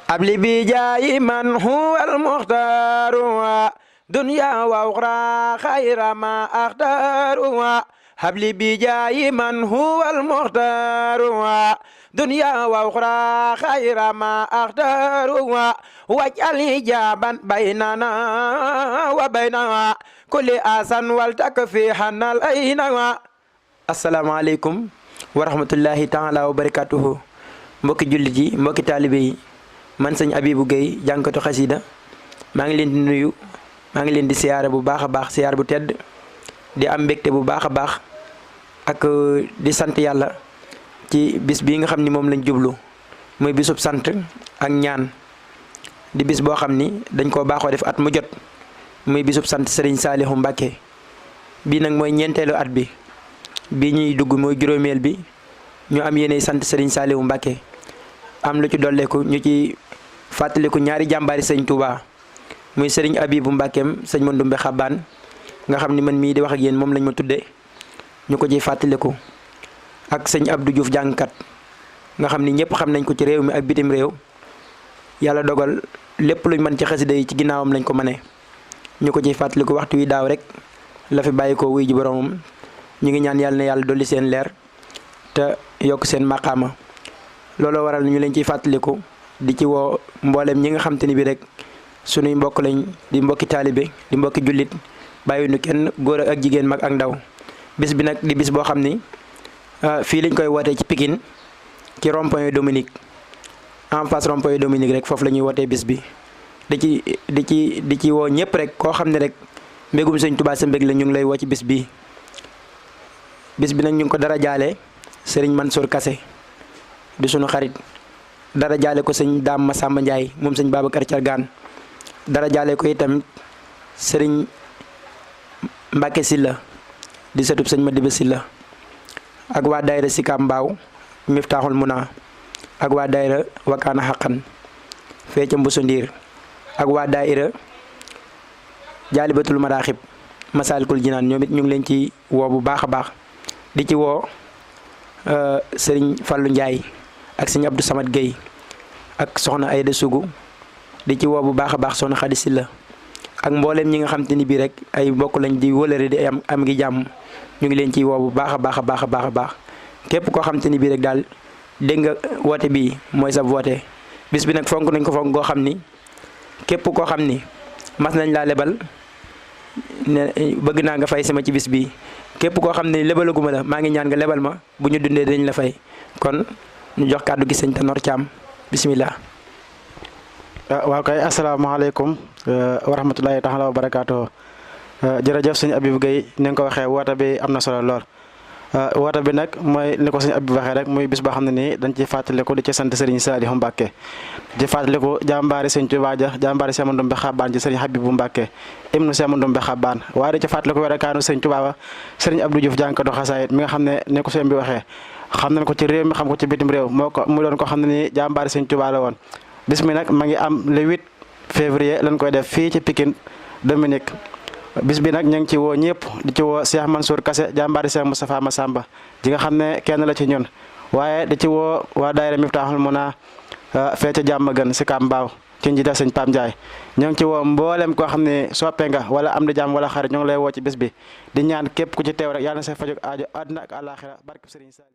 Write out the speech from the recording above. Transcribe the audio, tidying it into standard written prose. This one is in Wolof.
abli bi jaayi man huwal muxtaaru dunya wa uxra xayra ma axtaaru habli bi jaayi man huwal muxtaaru dunya wa uxra xayra ma axtaaru waj'al hijaban baynana wa bayna kulli asan wal takfi hanal ayna. asalaamaaleykum wa rahmatullahi taala wa barakatuhu. mbokki jullit yi mbokki taalibe yi man sëñ Abibou Gueye jànkatu xasida maa ngi leen di nuyu maa ngi leen di siyaare bu baax a baax siyaar bu tedd di am mbégte bu baax a baax ak di sant yàlla ci bis bii nga xam ni moom lañ jublu muy bisub sant ak ñaan di bis boo xam ni dañ koo baaxoo def at mu jot muy bisub sant Serigne Saliou Mbacké bii nag mooy ñeenteelu at bi bii ñuy dugg mooy juróomeel bi ñu am yéene sant Serigne Saliou Mbacké am lu ci dolleeku ñu ci fàttaliku ñaari jàmbaari sëñ Touba muy sëriñ Abibou Mbackeem sëñ Mandoumbe Xabaan nga xam ni man mii di wax ak yéen moom lañ ma tuddee ñu ko ciy fàttaliku ak sëñ Abdou Diouf jàngkat nga xam ni ñëpp xam nañ ko ci réew mi ak bitim réew yàlla dogal lépp luñ mën ci xasida yi ci ginnaawam lañ ko mënee ñu ko ciy fàttaliku waxtu wi daaw rek la fi bàyyi ko wuy ji boromam ñu ngi ñaan yàlla na yàlla dolli seen leer te yokk seen maqaama. looloo waral ñu leen ciy fàttaliku di ci woo mboolem ñi nga xam te ni bi rek sunuy mbokk lañ di mbokki taalibe di mbokki jullit bàyyi nu kenn góor ak jigéen mag ak ndaw bis bi nag di bis boo xam ni fii lañ koy wootee ci Pikine ci rond-point Dominique en face rond-point Dominique rek foofu la ñuy wootee bis bi di ci woo ñëpp rek koo xam ne rek mbégum sëñ Tuubaa sa mbég la ñu ngi lay woo ci bis bi nag ñu ngi ko dara jaale Serigne Mansour Kassé di sunu xarit dara jaale ko sëñ Daam Masamba Ndiaye moom sëñ Babacar Thiargane dara jaale ko itam sëriñ Mbacke Silla di sëtub sëñ Madiba Silla ak waa daayira Sika Mbaaw Miftaaxul Muna ak waa daayira Wakaana Xaqan fee ca Mbusu Ndiir ak waa daayira Jaalibatul Maraaxib Masaalikul Jinaan ñoom it ñu ngi leen ci woo bu baax a baax di ci woo sëriñ Fallou Ndiaye ak sëñ Abdou Samad Gueye ak soxna Ayda Sougou di ci woo bu baax a baax soxna Khady Silla ak mbooleem ñi nga xam te ni bii rek ay mbokk lañ di wëlëre di am ngi jàmm ñu ngi leen ciy woo bu baax a baax a baax a baax a baax képp koo xam te ni bii rek daal dégg nga woote bii mooy sa woote bis bi nag fonk nañ ko fonk goo xam ni képp koo xam ni mas nañ laa lebal ne bëgg naa nga fay sama ci bis bi képp koo xam ne lebalaguma la maa ngi ñaan nga lebal ma bu ñu dundee dañ la fay kon ñu jox kàddu gi sëñ Tanor Thiam bisimilah. waaw kay asalaamaaleykum wa rahmatulahi taala wa barakaatu jërëjëf sëñ Abibou Gueye ni nga ko waxee woote bi am na solo lool. woote bi nag mooy ni ko sëñ Abibou waxee rek muy bis boo xam ne nii dañ ciy fàttaliku di ci sant Serigne Saliou Mbacké di fàttaliku jàmbaari sëñ Tuubaa ja jàmbaari Cheikh Mandoumbe Xabaan ci Serigne Abibou Mbacké ibnu Cheikh Mandoumbe Xabaan waaye di ci fàttaliku werekaanu sëñ Tuubaa ba Serigne Abdou Diouf jànkatu xasaayit mi nga xam ne ne ko sëñ bi waxee xam nañ ko ci réew mi xam ko ci bitim réew mu doon ko xam ne nii jàmbaari sëñ Tuubaa la woon bis mi nag ma ngi am le 8 février lañ koy def fii ci Pikine Dominique bis bi nag ñu ngi ci woo ñëpp di ci woo Cheikh Mansour Kassé jàmbaari Cheikh Moustapha Massamba ji nga xam ne kenn la ci ñun waaye di ci woo waa daayira Miftaaxul Muna fee ca jàmm gën si Kambaaw ci njiital sëñ Pam Ndiaye ñu ngi ci woo mboolem koo xam ne soppe nga wala am di jàmm wala xarit ñu ngi lay woo ci bis bi di ñaan képp ku ci teew rek yàlla na sa fajug aajo àdduna ak àllaaxira barke Serigne Saliou